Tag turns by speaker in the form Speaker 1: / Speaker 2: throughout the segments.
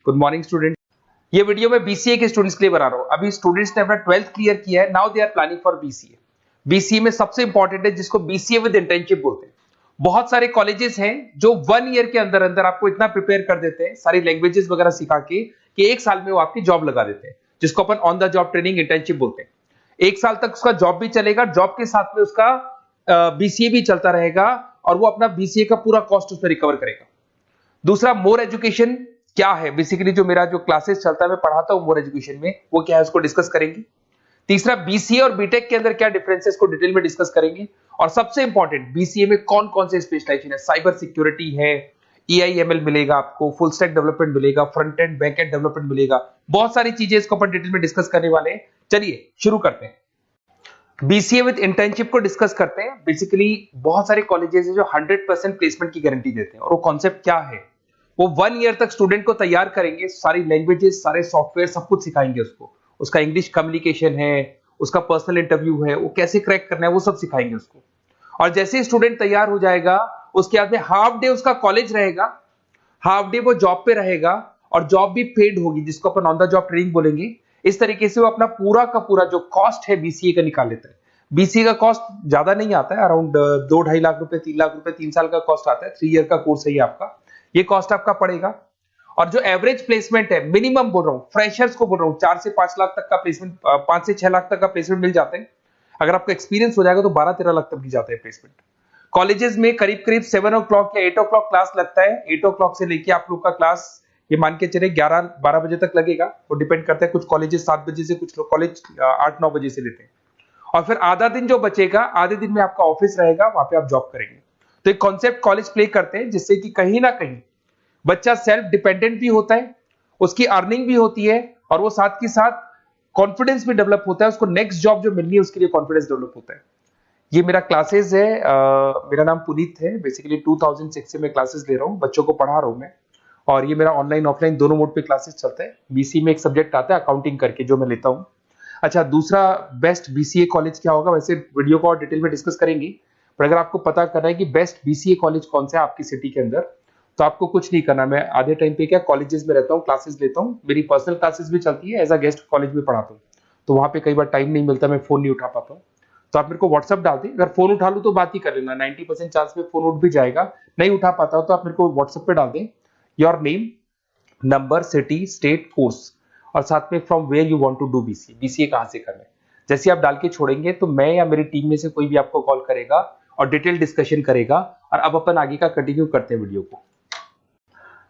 Speaker 1: Good morning student. ये video मैं BCA के स्टूडेंट्स के लिए बना रहा हूं। अभी स्टूडेंट्स ने अपना 12th क्लियर किया है, now they are planning for BCA. BCA में सबसे इंपॉर्टेंट है जिसको बीसीए विद इंटर्नशिप बोलते हैं। बहुत सारे कॉलेजेस हैं जो 1 ईयर के अंदर अंदर आपको इतना प्रिपेयर कर देते हैं, सारी लैंग्वेजेस वगैरह सिखा के, कि 1 साल में वो आपकी जॉब लगा देते हैं, जिसको अपन on the job training internship बोलते हैं। 1 साल तक उसका जॉब भी चलेगा, जॉब के साथ में उसका बीसीए भी चलता रहेगा और वो अपना बीसीए का पूरा कॉस्ट उसमें रिकवर करेगा। दूसरा, मोर एजुकेशन क्या है, बेसिकली जो मेरा जो क्लासेस चलता है मैं पढ़ाता हूं मोर एजुकेशन में, वो क्या है उसको डिस्कस करेंगे। तीसरा, बीसीए और बीटेक के अंदर क्या डिफरेंसेस को डिटेल में डिस्कस करेंगे। और सबसे इंपॉर्टेंट, बीसीए में कौन कौन से स्पेशलाइजेशन है, साइबर सिक्योरिटी है, एआईएमएल मिलेगा आपको, फुल स्टैक डेवलपमेंट मिलेगा, front end back and development मिलेगा, बहुत सारी चीजें इसको अपन डिटेल में डिस्कस करने वाले हैं। चलिए शुरू करते हैं। बीसीए विद इंटर्नशिप को डिस्कस करते हैं। बेसिकली बहुत सारे कॉलेजेस हैं जो 100% प्लेसमेंट की गारंटी देते हैं, और वो कॉन्सेप्ट क्या है, वो 1 ईयर तक स्टूडेंट को तैयार करेंगे, सारी लैंग्वेजेस, सारे सॉफ्टवेयर, सब कुछ सिखाएंगे उसको। उसका इंग्लिश कम्युनिकेशन है, उसका पर्सनल इंटरव्यू है, वो कैसे क्रैक करना है, वो सब सिखाएंगे उसको। और जैसे ही स्टूडेंट तैयार हो जाएगा, उसके बाद में हाफ डे उसका कॉलेज रहेगा, हाफ डे वो जॉब पे रहेगा, और जॉब भी पेड होगी, जिसको अपन ऑन द जॉब ट्रेनिंग बोलेंगे। इस तरीके से वो अपना पूरा का पूरा जो कॉस्ट है बीसीए का निकाल लेता है। बीसीए का कॉस्ट ज्यादा नहीं आता है, अराउंड 2-2.5 लाख रुपए, 3 लाख रुपए 3 साल का कॉस्ट आता है। 3 ईयर का कोर्स है ये आपका, ये कॉस्ट आपका पड़ेगा। और जो एवरेज प्लेसमेंट है, मिनिमम बोल रहा हूं, फ्रेशर्स को बोल रहा हूं, 4 से 5 लाख तक का प्लेसमेंट, 5 से 6 लाख तक का प्लेसमेंट मिल जाते हैं। अगर आपका एक्सपीरियंस हो जाएगा तो 12-13 लाख तक भी जाता है प्लेसमेंट। कॉलेजेस में करीब करीब 7 o'clock या 8 o'clock क्लास लगता है। 8 o'clock से लेके आप लोग का क्लास, ये मान के चले 11-12 बजे तक लगेगा। वो डिपेंड करता है, कुछ कॉलेजेस 7 बजे से, कुछ कॉलेज 8-9 बजे से लेते हैं। और फिर आधा दिन जो बचेगा, आधे दिन में आपका ऑफिस रहेगा, वहां पे आप जॉब करेंगे। तो एक कॉन्सेप्ट कॉलेज प्ले करते हैं, जिससे कि कहीं ना कहीं बच्चा सेल्फ डिपेंडेंट भी होता है, उसकी अर्निंग भी होती है, और वो साथ के साथ कॉन्फिडेंस भी डेवलप होता है। उसको नेक्स्ट जॉब जो मिलनी है उसके लिए कॉन्फिडेंस डेवलप होता है। ये मेरा क्लासेस है, मेरा नाम पुनीत है। बेसिकली 2006 से मैं क्लासेस ले रहा हूँ, बच्चों को पढ़ा रहा हूँ मैं। और ये मेरा ऑनलाइन ऑफलाइन दोनों मोड पे क्लासेस चलता है। बीसी में एक सब्जेक्ट आता है अकाउंटिंग करके, जो मैं लेता हूँ। अच्छा, दूसरा, बेस्ट बीसीए कॉलेज क्या होगा, वैसे वीडियो को और डिटेल में डिस्कस करेंगे, पर अगर आपको पता करना है कि बेस्ट बीसीए कॉलेज कौन सा है आपकी सिटी के अंदर, तो आपको कुछ नहीं करना। मैं आधे टाइम पे क्या कॉलेजेस में रहता हूँ, क्लासेस लेता हूँ, मेरी पर्सनल क्लासेस भी चलती है, एज अ गेस्ट कॉलेज में पढ़ाता हूँ। तो वहां पे कई बार टाइम नहीं मिलता, मैं फोन नहीं उठा पाता हूँ, तो आप मेरे को व्हाट्सअप डाल दें। अगर फोन उठा लूँ तो बात ही कर लेना, 90% चांस में फोन उठ भी जाएगा। नहीं उठा पाता हो तो आप मेरे को व्हाट्सएप पे डाल दें, your name, number, city, state, course, और साथ में from where you want to do BCA, BCA कहां से करना है। जैसे आप डाल के छोड़ेंगे तो मैं या मेरी टीम में से कोई भी आपको कॉल करेगा और डिटेल डिस्कशन करेगा। और अब अपन आगे का कंटिन्यू करते हैं वीडियो को।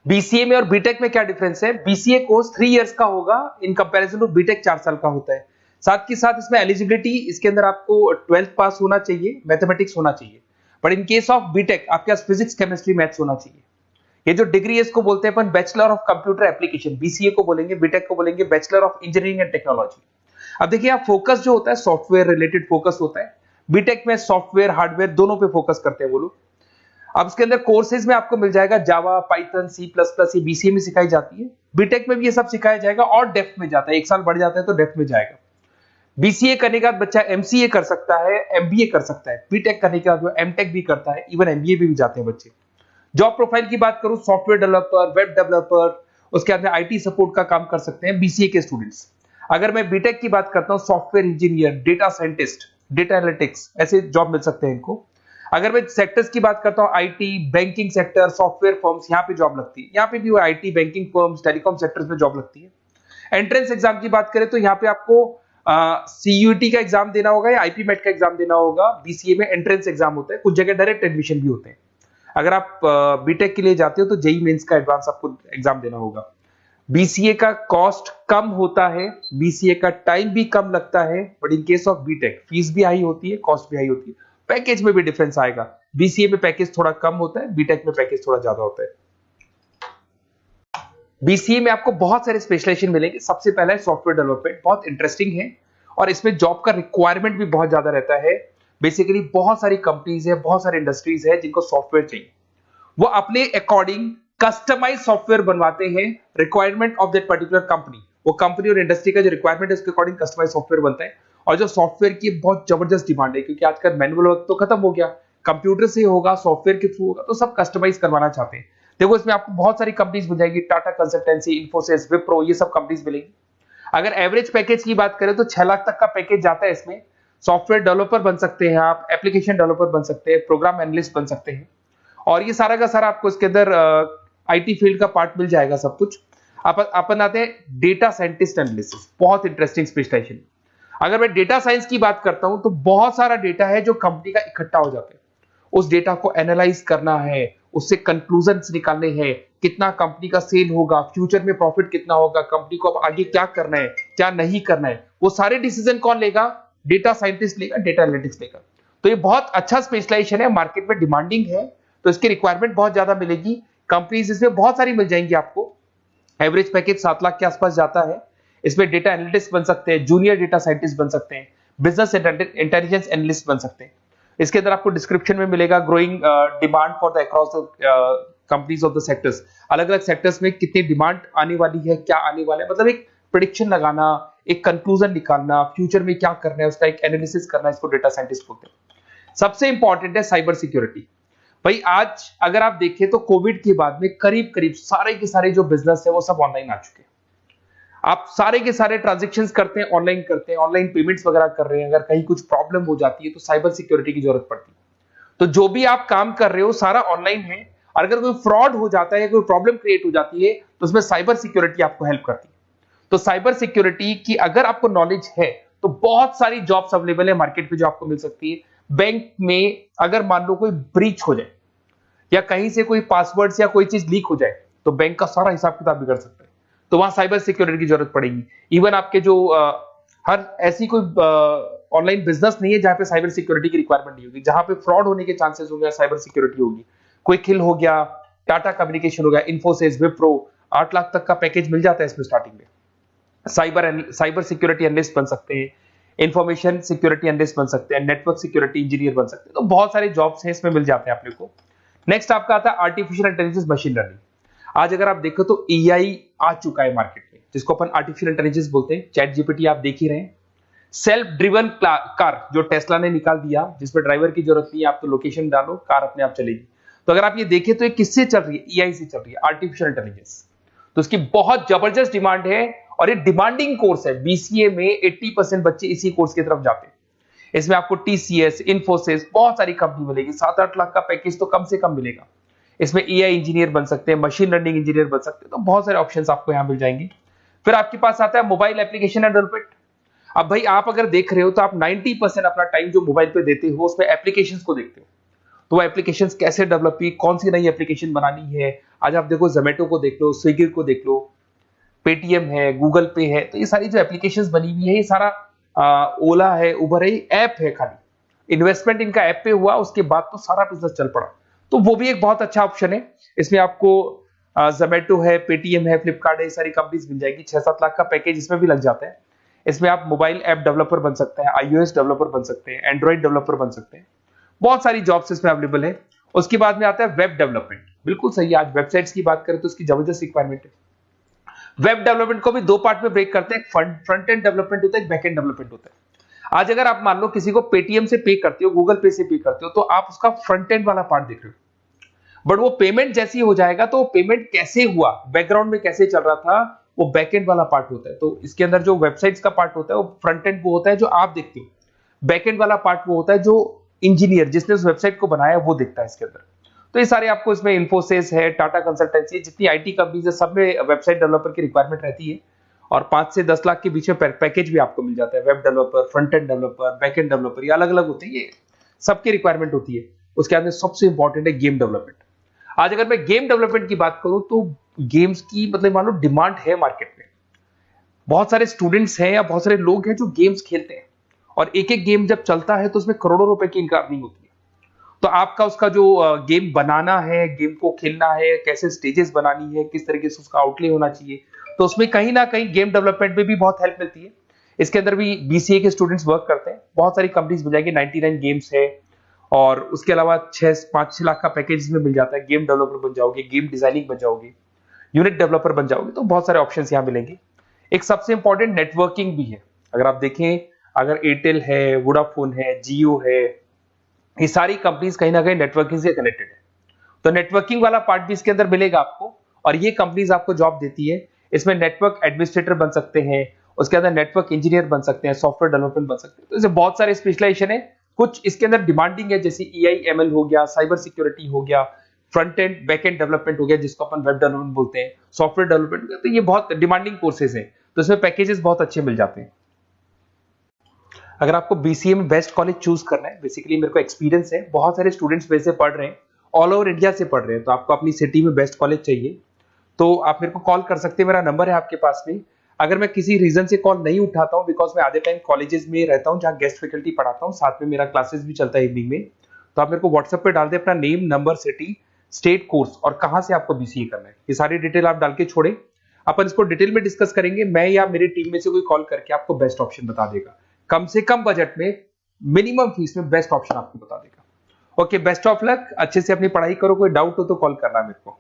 Speaker 1: बीसीए में और बीटेक में क्या डिफरेंस है। बीसीए कोर्स 3 इयर्स का होगा, इन कंपैरिजन टू बीटेक 4 साल का होता है। साथ के साथ इसमें एलिजिबिलिटी, इसके अंदर आपको 12th पास होना चाहिए, मैथमेटिक्स होना चाहिए। But in case of BTech आपके पास फिजिक्स, केमिस्ट्री, मैथ्स होना चाहिए। ये जो डिग्री है इसको बोलते हैं अपन bachelor of computer application, BCA को बोलेंगे, बीटेक को बोलेंगे bachelor of engineering and technology. अब देखिए, आप फोकस जो होता है सॉफ्टवेयर रिलेटेड फोकस होता है। बीटेक में सॉफ्टवेयर, हार्डवेयर दोनों पे फोकस करते हैं वो लोग। अब इसके अंदर कोर्सेज में आपको मिल जाएगा जावा, पाइथन, C++, ये बीसीए में सिखाई जाती है। बीटेक में भी ये सब सिखाया जाएगा, और डेप्थ में जाता है, 1 साल बढ़ जाता है तो डेप्थ में जाएगा। बीसीए करने के बाद बच्चा एमसीए कर सकता है, एमबीए कर सकता है। बीटेक करने के बाद वो एमटेक भी करता है, इवन एमबीए भी जाते हैं बच्चे। जॉब प्रोफाइल की बात करूं, सॉफ्टवेयर डेवलपर, वेब डेवलपर, उसके बाद में आईटी सपोर्ट का काम कर सकते हैं बीसीए के स्टूडेंट्स। अगर मैं बीटेक की बात करता हूं, software engineer, data scientist, data analytics, ऐसे जॉब मिल सकते हैं इनको। अगर मैं सेक्टर्स की बात करता हूं, IT, banking sector, software firms, यहाँ पे जॉब लगती है। यहाँ पे भी वो IT, banking firms, telecom sectors में जॉब लगती है। एंट्रेंस एग्जाम की बात करें तो यहाँ पे आपको सीयूटी का एग्जाम देना होगा या आईपीमेट का एग्जाम देना होगा। बीसीए में एंट्रेंस एग्जाम होता है, कुछ जगह डायरेक्ट एडमिशन भी होते हैं। अगर आप बीटेक के लिए जाते हो तो जेई मेंस का एडवांस आपको एग्जाम देना होगा। बीसीए का कॉस्ट कम होता है, बीसीए का टाइम भी कम लगता है, but in case of BTech fees भी हाई होती है, कॉस्ट भी हाई होती है, पैकेज में भी डिफरेंस आएगा। बीसीए में पैकेज थोड़ा कम होता है, बीटेक में पैकेज थोड़ा ज्यादा होता है। बीसीए में आपको बहुत सारे स्पेशलाइजेशन मिलेंगे। सबसे पहला है सॉफ्टवेयर डेवलपमेंट, बहुत इंटरेस्टिंग है, और इसमें जॉब का रिक्वायरमेंट भी बहुत ज्यादा रहता है। बेसिकली बहुत सारी कंपनीज है, बहुत सारी इंडस्ट्रीज है जिनको सॉफ्टवेयर चाहिए, वो अपने अकॉर्डिंग कस्टमाइज सॉफ्टवेयर बनवाते हैं, requirement of that particular company. वो कंपनी और इंडस्ट्री का जो रिक्वायरमेंट है उसके अकॉर्डिंग कस्टमाइज सॉफ्टवेयर बनता है। और जो सॉफ्टवेयर की बहुत जबरदस्त डिमांड है, क्योंकि आजकल मैनुअल वर्क तो खत्म हो गया, कंप्यूटर से होगा, सॉफ्टवेयर के थ्रू होगा, तो सब कस्टमाइज करवाना चाहते हैं। देखो इसमें आपको बहुत सारी कंपनीज मिल जाएगी, टाटा कंसल्टेंसी, इन्फोसिस, विप्रो, ये सब कंपनीज मिलेंगी। अगर एवरेज पैकेज की बात करें तो 6 लाख तक का पैकेज जाता है इसमें। सॉफ्टवेयर डेवलपर बन सकते हैं आप, एप्लीकेशन डेवलपर बन सकते हैं, प्रोग्राम एनालिस्ट बन सकते हैं, और ये सारा का सारा आपको इसके अंदर आईटी फील्ड का पार्ट मिल जाएगा सब कुछ। अपन आते हैं डेटा साइंटिस्ट एनालिसिस, बहुत इंटरेस्टिंग स्पेशलाइजेशन। अगर मैं डेटा साइंस की बात करता हूं तो बहुत सारा डेटा है जो कंपनी का इकट्ठा हो जाता है, उस डेटा को एनालाइज करना है, उससे कंक्लूजन्स निकालने हैं, कितना कंपनी का सेल होगा, फ्यूचर में प्रॉफिट कितना होगा, कंपनी को अब आगे क्या करना है, क्या नहीं करना है, वो सारे डिसीजन कौन लेगा? डेटा साइंटिस्ट लेगा, डेटा एनालिटिक्स लेगा। तो ये बहुत अच्छा स्पेशलाइजेशन है, मार्केट में डिमांडिंग है, तो इसकी रिक्वायरमेंट बहुत ज्यादा मिलेगी। कंपनीज इसमें बहुत सारी मिल जाएंगी आपको। एवरेज पैकेज 7 लाख के आसपास जाता है। इसमें डेटा एनालिटिक्स बन सकते हैं, जूनियर डेटा साइंटिस्ट बन सकते हैं, बिजनेस इंटेलिजेंस एनालिस्ट बन सकते हैं। इसके अंदर आपको डिस्क्रिप्शन में मिलेगा growing demand for the across the companies of the sectors. अलग अलग सेक्टर्स में कितनी डिमांड आने वाली है, क्या आने वाला है, मतलब एक प्रेडिक्शन लगाना, एक कंक्लूजन निकालना, फ्यूचर में क्या करना है उसका एक एनालिसिस करना, इसको डेटा साइंटिस्ट बोलते हैं। सबसे इंपॉर्टेंट है साइबर सिक्योरिटी। भाई आज अगर आप देखें तो कोविड के बाद में करीब करीब सारे के सारे जो बिजनेस है वो सब ऑनलाइन आ चुके हैं। आप सारे के सारे ट्रांजैक्शंस करते हैं, ऑनलाइन करते हैं, ऑनलाइन पेमेंट्स वगैरह कर रहे हैं। अगर कहीं कुछ प्रॉब्लम हो जाती है तो साइबर सिक्योरिटी की जरूरत पड़ती है। तो जो भी आप काम कर रहे हो सारा ऑनलाइन है, और अगर कोई फ्रॉड हो जाता है या कोई प्रॉब्लम क्रिएट हो जाती है तो उसमें साइबर सिक्योरिटी आपको हेल्प करती है। तो साइबर सिक्योरिटी की अगर आपको नॉलेज है तो बहुत सारी जॉब्स अवेलेबल है मार्केट पे जो आपको मिल सकती है। बैंक में अगर मान लो कोई ब्रीच हो जाए या कहीं से कोई पासवर्ड्स या कोई चीज लीक हो जाए तो बैंक का सारा हिसाब किताब बिगड़ सकता है, तो वहां साइबर सिक्योरिटी की जरूरत पड़ेगी। इवन आपके जो हर ऐसी कोई ऑनलाइन बिजनेस नहीं है जहां पे साइबर सिक्योरिटी की रिक्वायरमेंट नहीं होगी, जहां पे फ्रॉड होने के चांसेस होंगे, साइबर सिक्योरिटी होगी। क्विक हिल हो गया, टाटा कम्युनिकेशन हो गया, इन्फोसिस, विप्रो, 8 लाख तक का पैकेज मिल जाता है इसमें स्टार्टिंग में। साइबर सिक्योरिटी एनालिस्ट बन सकते हैं, इंफॉर्मेशन सिक्योरिटी एनालिस्ट बन सकते हैं, नेटवर्क सिक्योरिटी इंजीनियर बन सकते हैं। तो बहुत सारे जॉब्स हैं इसमें मिल जाते हैं आप लोग को। नेक्स्ट आपका आता है आर्टिफिशियल इंटेलिजेंस, मशीन लर्निंग। आज अगर आप देखो तो एआई आ चुका है मार्केट में, जिसको अपन आर्टिफिशियल इंटेलिजेंस बोलते हैं। चैट जीपीटी आप देख ही रहे हैं। सेल्फ ड्रिवन कार जो टेस्ला ने निकाल दिया, जिसमें ड्राइवर की जरूरत नहीं है, आप तो लोकेशन डालो कार अपने आप चलेगी। तो अगर आप ये देखें तो ये किससे चल रही है? एआई से चल रही है, आर्टिफिशियल इंटेलिजेंस। तो इसकी बहुत जबरदस्त डिमांड है और ये डिमांडिंग कोर्स है। बीसीए में 80% बच्चे इसी कोर्स की तरफ जाते हैं। इसमें आपको टीसीएस, इन्फोसिस, बहुत सारी कंपनी मिलेगी। 7-8 लाख का पैकेज तो कम से कम मिलेगा। इसमें एआई इंजीनियर बन सकते हैं, मशीन लर्निंग इंजीनियर बन सकते हैं। तो बहुत सारे ऑप्शंस आपको यहां मिल जाएंगे। फिर आपके पास आता है मोबाइल एप्लीकेशन एंड डेवलपमेंट। अब भाई आप अगर देख रहे हो तो आप 90% अपना टाइम जो मोबाइल पे देते हो उसमें एप्लीकेशंस को देखते हो। तो वो एप्लीकेशंस कैसे डेवलप की, कौन सी नई एप्लीकेशन बनानी है। आज आप देखो जोमेटो को देख लो, स्विगी को देख लो, पेटीएम है, गूगल पे है। तो ये सारी जो एप्लीकेशंस बनी हुई है, ये सारा ओला है, उबर है, ऐप है। खाली इन्वेस्टमेंट इनका ऐप पे हुआ, उसके बाद तो सारा बिजनेस चल पड़ा। तो वो भी एक बहुत अच्छा ऑप्शन है। इसमें आपको जोमेटो है, पेटीएम है, फ्लिपकार्ट है, सारी कंपनीज मिल जाएगी। 6-7 लाख का पैकेज इसमें भी लग जाता है। इसमें आप मोबाइल ऐप डेवलपर बन सकते हैं, आईओएस डेवलपर बन सकते हैं, एंड्रॉइड डेवलपर बन सकते हैं। बहुत सारी जॉब्स इसमें अवेलेबल है। उसके बाद में आता है वेब डेवलपमेंट। बिल्कुल सही, आज वेबसाइट्स की बात करें तो उसकी जबरदस्त रिक्वायरमेंट है। वेब डेवलपमेंट को भी दो पार्ट में ब्रेक करते हैं। फ्रंट एंड डेवलपमेंट होता है, बैक एंड डेवलपमेंट होता है। आज अगर आप मान लो किसी को पेटीएम से पे करते हो, गूगल पे से पे करते हो, तो आप उसका फ्रंट एंड वाला पार्ट देख रहे हो। बट वो पेमेंट जैसी हो जाएगा तो पेमेंट कैसे हुआ, बैकग्राउंड में कैसे चल रहा था, वो बैक एंड वाला पार्ट होता है। तो इसके अंदर जो वेबसाइट्स का पार्ट होता है वो फ्रंट एंड वो होता है जो आप देखते हो। बैक एंड वाला पार्ट वो होता है जो इंजीनियर जिसने उस वेबसाइट को बनाया वो देखता है इसके अंदर। तो ये सारे आपको इसमें इन्फोसिस है, टाटा कंसल्टेंसी, जितनी आईटी कंपनीज है सब में वेबसाइट डेवलपर की रिक्वायरमेंट रहती है। और 5 से 10 लाख के बीच में पैकेज भी आपको मिल जाता है। Web developer, front end developer, back end developer, ये अलग अलग होते हैं, ये सबकी रिक्वायरमेंट होती है। उसके बाद में सबसे इंपॉर्टेंट है गेम डेवलपमेंट। आज अगर मैं गेम डेवलपमेंट की बात करूं तो गेम्स की मतलब मान लो डिमांड है मार्केट में। बहुत सारे स्टूडेंट्स हैं या बहुत सारे लोग हैं जो गेम्स खेलते हैं, और एक एक गेम जब चलता है तो उसमें करोड़ों रुपए की इनकम अर्निंग होती है। तो आपका उसका जो गेम बनाना है, गेम को खेलना है, कैसे स्टेजेस बनानी है, किस तरीके से उसका आउटले होना चाहिए, तो उसमें कहीं ना कहीं गेम डेवलपमेंट में भी बहुत हेल्प मिलती है। इसके अंदर भी बीसीए के स्टूडेंट्स वर्क करते हैं। बहुत सारी कंपनीज मिल जाएगी, 99 गेम्स है। और उसके अलावा 5-6 लाख का पैकेज में मिल जाता है। गेम डेवलपर बन जाओगे, गेम डिजाइनिंग बन जाओगे, यूनिट डेवलपर बन जाओगे, तो बहुत सारे ऑप्शंस यहाँ मिलेंगे। एक सबसे इंपॉर्टेंट नेटवर्किंग भी है। अगर आप देखें, अगर एयरटेल है, वोडाफोन है, जियो है, ये सारी कंपनीज कहीं ना कहीं नेटवर्किंग से कनेक्टेड है। तो नेटवर्किंग वाला पार्ट भी इसके अंदर मिलेगा आपको, और ये कंपनीज आपको जॉब देती है। इसमें नेटवर्क एडमिनिस्ट्रेटर बन सकते हैं, उसके अंदर नेटवर्क इंजीनियर बन सकते हैं, सॉफ्टवेयर डेवलपमेंट बन सकते हैं। तो इसे बहुत सारे स्पेशलाइजेशन है। कुछ इसके अंदर डिमांडिंग है, जैसे EI/ML हो गया, साइबर सिक्योरिटी हो गया, front end back and development हो गया जिसको अपन वेब डेवलपमेंट बोलते हैं, सॉफ्टवेयर डेवलपमेंट। तो ये बहुत डिमांडिंग कोर्सेज हैं, तो इसमें पैकेजेस बहुत अच्छे मिल जाते हैं। अगर आपको BCA में बेस्ट कॉलेज चूज करना है, बेसिकली मेरे को एक्सपीरियंस है, बहुत सारे स्टूडेंट्स वैसे पढ़ रहे हैं, ऑल ओवर इंडिया से पढ़ रहे हैं, तो आपको अपनी सिटी में बेस्ट कॉलेज चाहिए तो आप मेरे को कॉल कर सकते हैं, मेरा नंबर है आपके पास में। अगर मैं किसी रीजन से कॉल नहीं उठाता हूँ, बिकॉज मैं आधे टाइम कॉलेजेस में रहता हूँ जहाँ गेस्ट फैकल्टी पढ़ाता हूँ, साथ में मेरा क्लासेस भी चलता है इवनिंग में, तो आप मेरे को व्हाट्सएप पे डाल दे अपना name, number, city, state, course और कहाँ से आपको BCA करना है, ये सारी डिटेल आप डाल के छोड़े, अपन इसको डिटेल में डिस्कस करेंगे। मैं या मेरी टीम में से कोई कॉल करके आपको बेस्ट ऑप्शन बता देगा, कम से कम बजट में, मिनिमम फीस में बेस्ट ऑप्शन आपको बता देगा। ओके, बेस्ट ऑफ लक, अच्छे से अपनी पढ़ाई करो, कोई डाउट हो तो कॉल करना मेरे को।